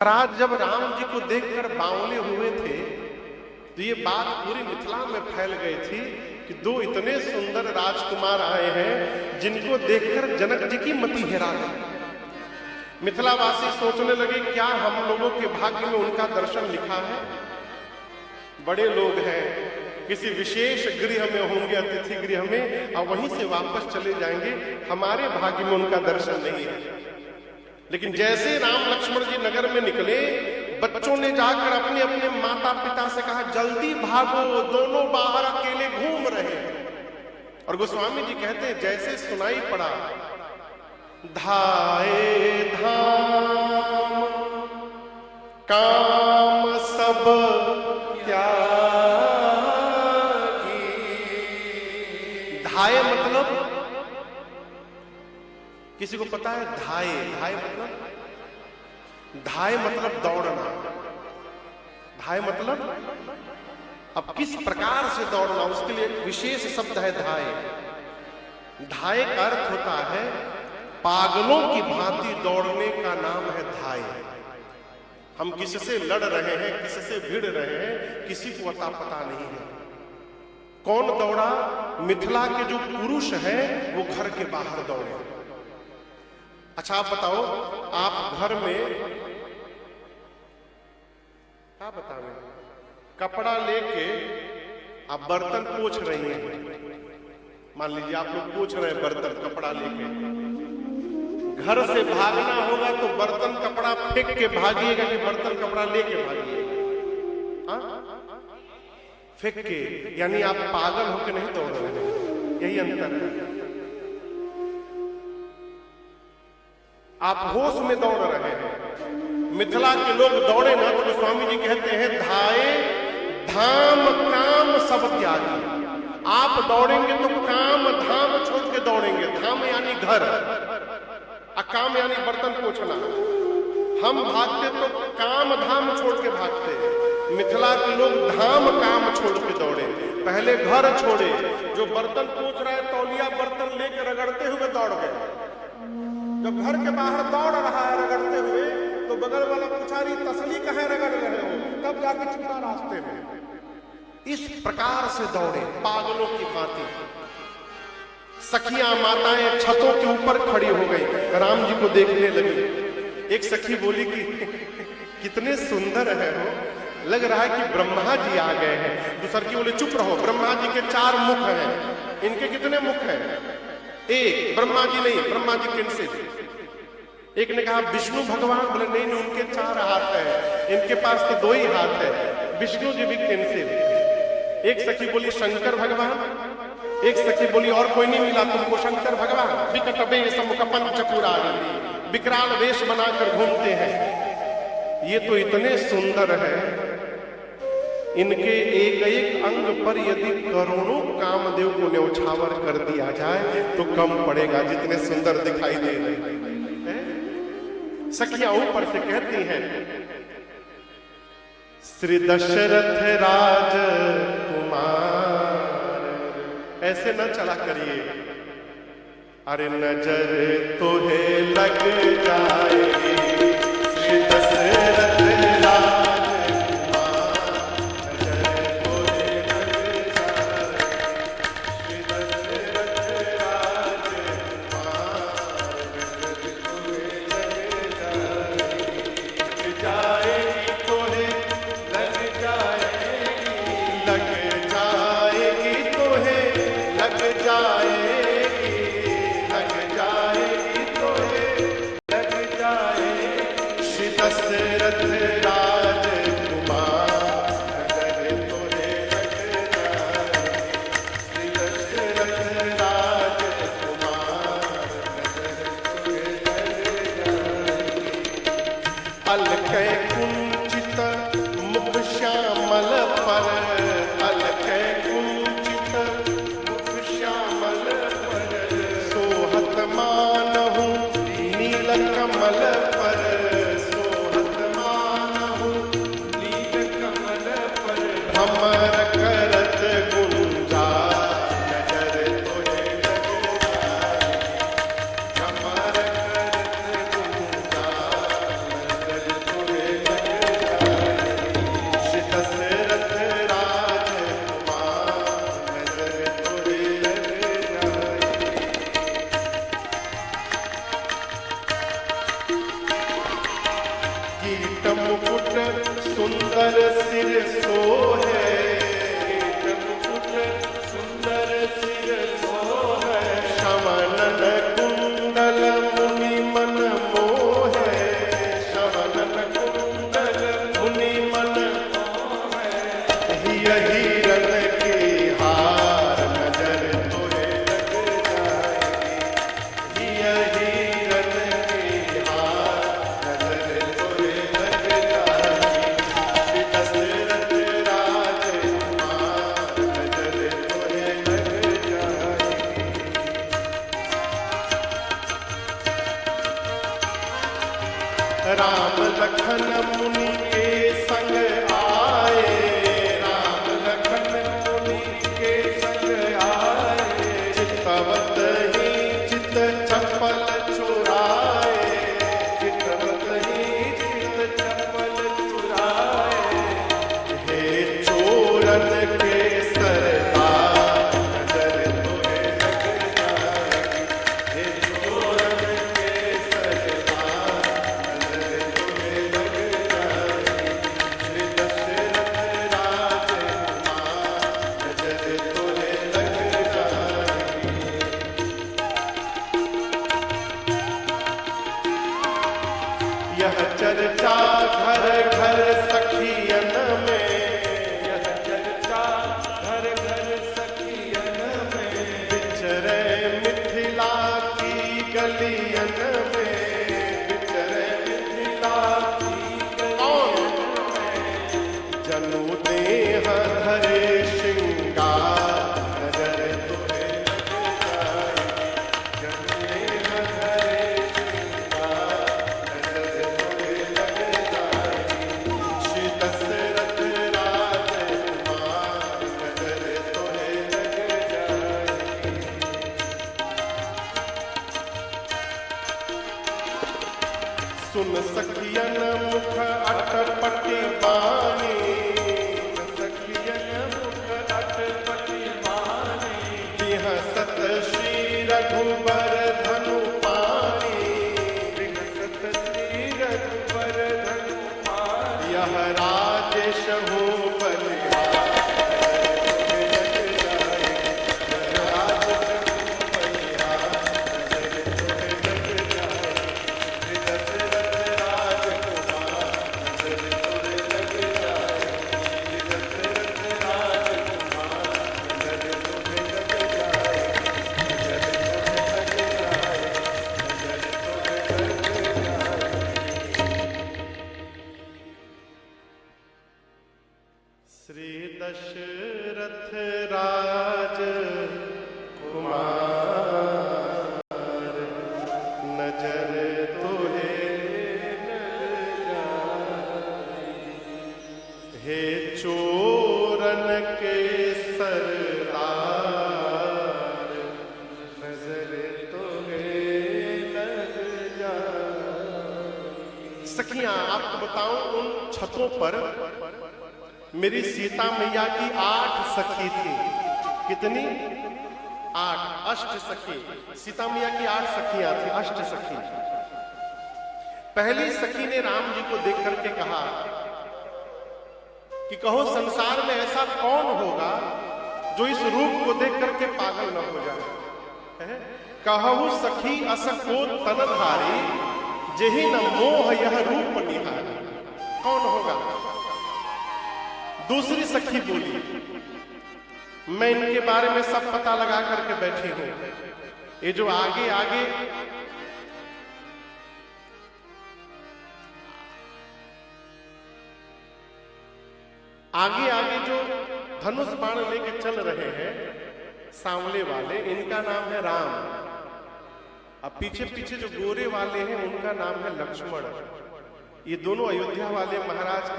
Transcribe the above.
महाराज जब राम जी को देखकर बावले हुए थे तो ये बात पूरी मिथिला में फैल गई थी कि दो इतने सुंदर राजकुमार आए हैं जिनको देखकर जनक जी की मति हेरा गई। मिथिलावासी सोचने लगे क्या हम लोगों के भाग्य में उनका दर्शन लिखा है? बड़े लोग हैं, किसी विशेष गृह में होंगे, अतिथि गृह में, और वहीं से वापस चले जाएंगे, हमारे भाग्य में उनका दर्शन नहीं है। लेकिन जैसे राम लक्ष्मण जी नगर में निकले, बच्चों ने जाकर अपने अपने माता पिता से कहा जल्दी भागो, दोनों बाहर अकेले घूम रहे हैं। और गोस्वामी जी कहते हैं जैसे सुनाई पड़ा धाए धाम काम सब त्यागी। धाए मतलब किसी को पता है? धाए धाए मतलब दौड़ना। धाए मतलब अब किस प्रकार से दौड़ना, उसके लिए विशेष शब्द है धाए। धाए का अर्थ होता है पागलों की भांति दौड़ने का नाम है धाए। हम किससे लड़ रहे हैं, किससे भिड़ रहे हैं, किसी को अता पता नहीं है। कौन दौड़ा? मिथिला के जो पुरुष हैं वो घर के बाहर दौड़े। अच्छा आप बताओ, आप घर में क्या बताएं, कपड़ा लेके आप बर्तन पोंछ रही हैं, मान लीजिए आप लोग पोंछ रहे हैं बर्तन कपड़ा लेके, घर से भागना होगा तो बर्तन कपड़ा फेंक के भागिएगा कि बर्तन कपड़ा लेके भागिएगा? फेंक के, यानी आप पागल होकर नहीं दौड़ रहे हैं, यही अंतर है। आप होश में दौड़ रहे हैं। मिथिला के लोग दौड़े ना तो स्वामी जी कहते हैं धाए धाम काम सब त्यागी। आप दौड़ेंगे तो काम धाम छोड़ के दौड़ेंगे। धाम यानी घर, अकाम यानी बर्तन पोंछना। हम भागते तो काम धाम छोड़ के भागते। मिथिला के लोग धाम काम छोड़ के दौड़े, पहले घर छोड़े। जो बर्तन पोंछ रहा है तौलिया बर्तन लेकर रगड़ते हुए दौड़ गए। जब घर के बाहर दौड़ रहा है रगड़ते हुए तो बगल वाला पुछारी तसली कहाँ रगड़ रहे हो, तब जाकर छूटा रास्ते में। इस प्रकार से दौड़े पागलों की भांति। सखियां माताएं छतों के ऊपर खड़ी हो गई, राम जी को देखने लगी। एक सखी बोली कि कितने सुंदर है हो, लग रहा है कि ब्रह्मा जी आ गए हैं। दूसर की बोले चुप रहो, ब्रह्मा जी के 4 मुख हैं। इनके कितने मुख हैं? एक। ब्रह्मा जी नहीं, ब्रह्मा जी कैंसिल। एक ने कहा विष्णु भगवान, बोले नहीं उनके 4 हाथ हैं, इनके पास तो 2 ही हाथ है। विष्णु जी भी कैंसिल। एक सखी बोली शंकर भगवान, एक सखी बोली और कोई नहीं मिला तुमको शंकर भगवान। विकट वेश मुख पंचपुरारी, विकराल वेश बनाकर घूमते हैं। ये तो इतने सुंदर है, इनके एक एक अंग पर यदि करोड़ों कामदेव को न्यौछावर कर दिया जाए तो कम पड़ेगा, जितने सुंदर दिखाई दे रहे हैं। सखियां ऊपर से कहती हैं श्री दशरथ राज कुमार, ऐसे न चला करिए। अरे नजर तोहे लग जाएगी श्री दशरथ कीट मुकुट सुंदर सिर सोहे, कीट मुकुट सुंदर सिर सोहे, शवनन कुंडल मुनि मन मोहे, शवनन कुंडल मुनि मन मोहे, यही रन के हार नजर तोहे लग जाएगी, यही रन के हार नजर तोहे लग जाएगी, दशरथ राजकुमार नजर तोहे लग जाएगी। राम लखन मुनि के संग आए, राम लखन मुनि के संग आए, चितवत ही चित चपल चुराए, चितवत ही चित चपल चुराए, हे चोरन के सरदार नजर तोहे लग जाएगी, हे चोरन के सरदार नजर तोहे लग जाएगी, श्री दशरथ राजकुमार नजर तोहे लग जाएगी। यह चर्चा घर घर सखियन में, यह चर्चा घर घर सखियन में, बिचरे मिथिला की गलियन में, बिचरे मिथिला की गलियन में, जनु देह धरे श्रृंगार नजर तोहे लग जाएगी, जनु देह धरे श्रृंगार नजर तोहे लग जाएगी, श्री दशरथ राजकुमार नजर तोहे लग जाएगी। सुन सखियन मुख अटपटी बानी, सखियन मुख अटपटी बानी, बिहसत श्री रघुबर धनु पानी, बिहसत श्री रघुबर धनु पानी, यह राजेश हो बलिहार नजर तोहे लग जाएगी, यह राजेश हो बलिहार नजर तोहे लग जाएगी, श्री दशरथ राजकुमार नजर तोहे लग जाएगी, श्री दशरथ राजकुमार नजर तोहे लग जाएगी, नजर तोहे लग जाएगी, नजर तोहे लग जाएगी। श्री दशरथ राजकुमार नजर तोहे लग जाएगी, हे चोरन के सरदार नजर तोहे लग जाएगी। सखियां, आपको बताऊं, उन छतों पर मेरी सीता मैया की 8 सखी थी। कितनी? 8, अष्ट सखी। सीता मैया की 8 सखियां थी, अष्ट सखी। पहली सखी ने राम जी को देख करके कहा कि कहो संसार में ऐसा कौन होगा जो इस रूप को देख करके पागल न हो जाए। कहु सखी असको तनधारी, जेहि न मोह यह रूप निहारी। कौन होगा? दूसरी सखी बोली, मैं इनके बारे में सब पता लगा करके बैठी हूं। ये जो आगे आगे जो धनुष बाण लेके चल रहे हैं सांवले वाले, इनका नाम है राम। अब पीछे पीछे जो गोरे वाले हैं उनका नाम है लक्ष्मण। ये दोनों अयोध्या वाले महाराज